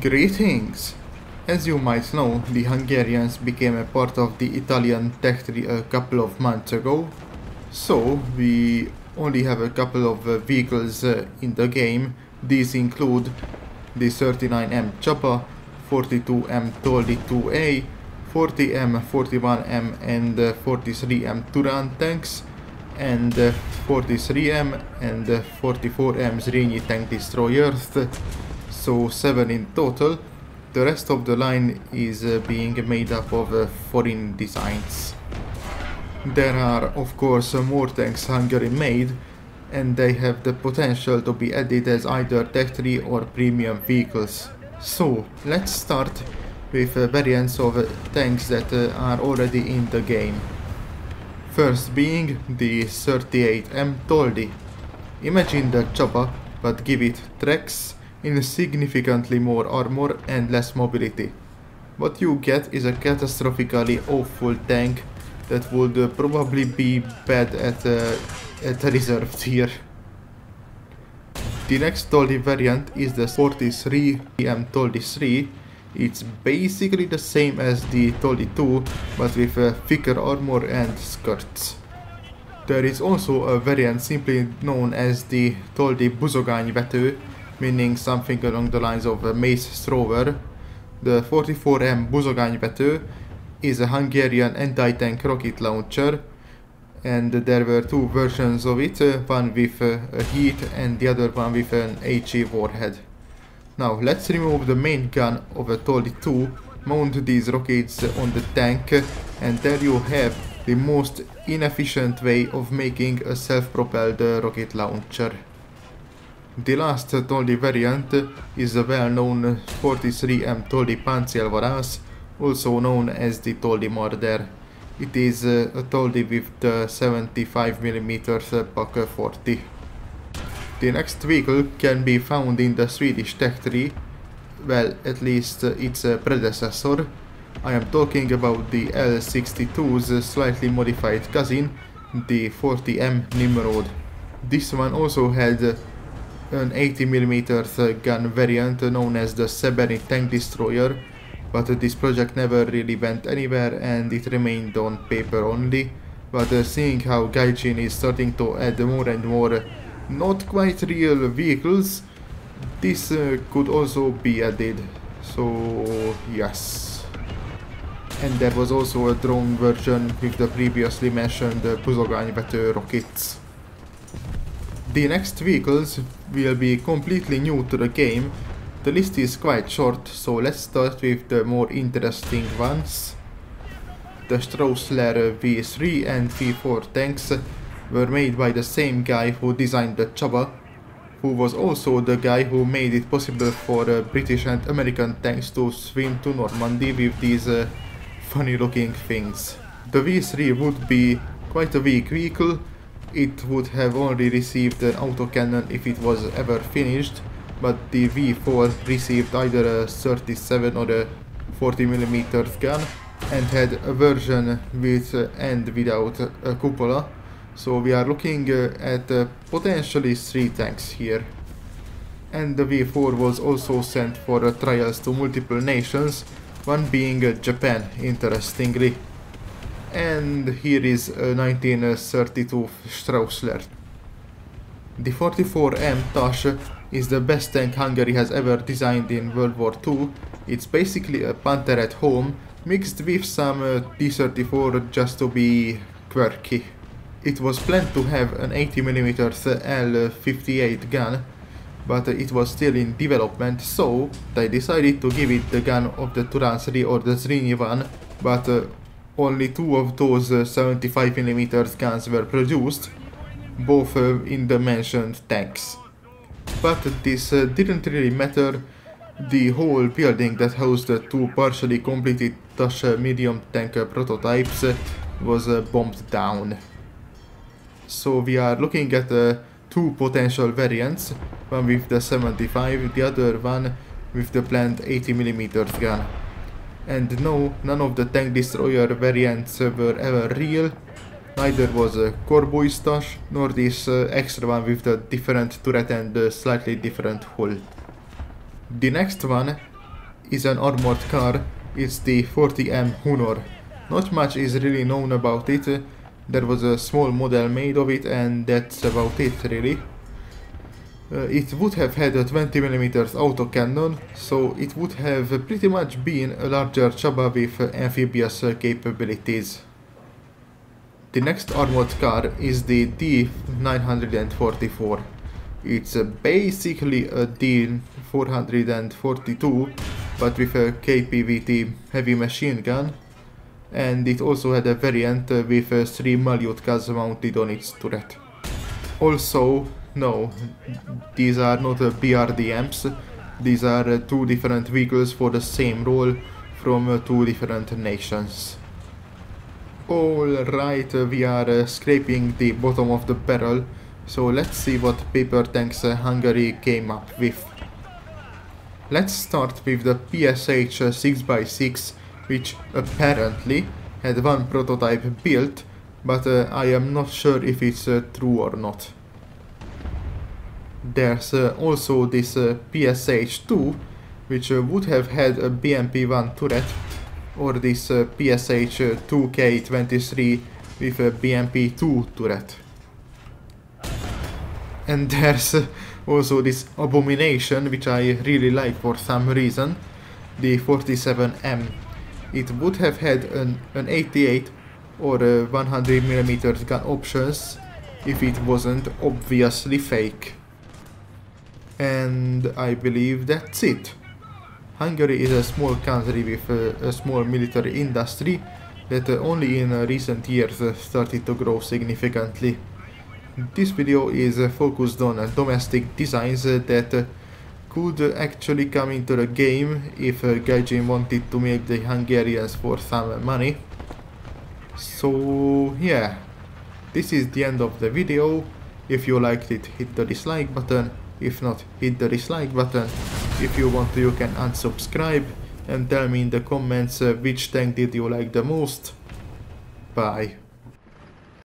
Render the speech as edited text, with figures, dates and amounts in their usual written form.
Greetings! As you might know, the Hungarians became a part of the Italian tech tree a couple of months ago, so we only have a couple of vehicles in the game. These include the 39M Chopper, 42M Toldi 2A, 40M, 41M and 43M Turan tanks, and 43M and 44M Zrínyi tank destroyers, so 7 in total. The rest of the line is being made up of foreign designs. There are of course more tanks Hungary made, and they have the potential to be added as either Tech 3 or premium vehicles. So let's start with variants of tanks that are already in the game. First being the 38M Toldi. Imagine the chopper, but give it tracks in significantly more armor and less mobility. What you get is a catastrophically awful tank that would probably be bad at reserve tier. The next Toldi variant is the 43M Toldi 3. It's basically the same as the Toldi 2, but with thicker armor and skirts. There is also a variant simply known as the Toldi Buzogányvető, meaning something along the lines of a mace thrower. The 44M Buzogányvető is a Hungarian anti-tank rocket launcher, and there were two versions of it, one with a heat and the other one with an HE warhead. Now let's remove the main gun of a Toldi 2, mount these rockets on the tank, and there you have the most inefficient way of making a self-propelled rocket launcher. The last Toldi variant is the well-known 43M Toldi Páncélvadász, also known as the Toldi Marder. It is a Toldi with the 75mm Pak 40. The next vehicle can be found in the Swedish tech tree, well, at least its predecessor. I am talking about the L62's slightly modified cousin, the 40M Nimrod. This one also had an 80mm gun variant known as the Seberin tank destroyer, but this project never really went anywhere and it remained on paper only. But seeing how Gaijin is starting to add more and more not quite real vehicles, this could also be added, so yes. And there was also a drone version with the previously mentioned Buzogányvető rockets. The next vehicles will be completely new to the game. The list is quite short, so let's start with the more interesting ones. The Straussler V3 and V4 tanks were made by the same guy who designed the chopper, who was also the guy who made it possible for British and American tanks to swim to Normandy with these funny looking things. The V3 would be quite a weak vehicle. It would have only received an autocannon if it was ever finished, but the V4 received either a 37 or a 40mm gun and had a version with and without a cupola. So we are looking at potentially 3 tanks here. And the V4 was also sent for trials to multiple nations, one being Japan, interestingly. And here is a 1932 Straussler. The 44M Tash is the best tank Hungary has ever designed in World War II. It's basically a Panther at home, mixed with some T-34 just to be quirky. It was planned to have an 80mm L58 gun, but it was still in development, so they decided to give it the gun of the Turan 3 or the Zrínyi one, but only 2 of those 75mm guns were produced, both in the mentioned tanks. But this didn't really matter. The whole building that housed the 2 partially completed Tash medium tank prototypes was bombed down. So we are looking at 2 potential variants, one with the 75, the other one with the planned 80mm gun. And no, none of the tank destroyer variants were ever real. Neither was Corbu's Tash, nor this extra one with the different turret and slightly different hull. The next one is an armored car. It's the 40M Hunor. Not much is really known about it. There was a small model made of it and that's about it really. It would have had a 20mm autocannon, so it would have pretty much been a larger Chaba with amphibious capabilities. The next armored car is the D944. It's basically a D442 but with a KPVT heavy machine gun, and it also had a variant with 3 Malyut guns mounted on its turret. Also, no, these are not BRDMs, these are 2 different vehicles for the same role from 2 different nations. Alright, we are scraping the bottom of the barrel, so let's see what paper tanks Hungary came up with. Let's start with the PSH 6x6, which apparently had one prototype built, but I am not sure if it's true or not. There's also this PSH 2, which would have had a BMP-1 turret, or this PSH 2K23 with a BMP-2 turret. And there's also this abomination, which I really like for some reason, the 47M. It would have had an 88 or 100mm gun options if it wasn't obviously fake. And I believe that's it. Hungary is a small country with a small military industry that only in recent years started to grow significantly. This video is focused on domestic designs that could actually come into the game if Gaijin wanted to milk the Hungarians for some money. So yeah, this is the end of the video. If you liked it, hit the dislike button. If not, hit the dislike button. If you want to, you can unsubscribe and tell me in the comments which tank did you like the most. Bye.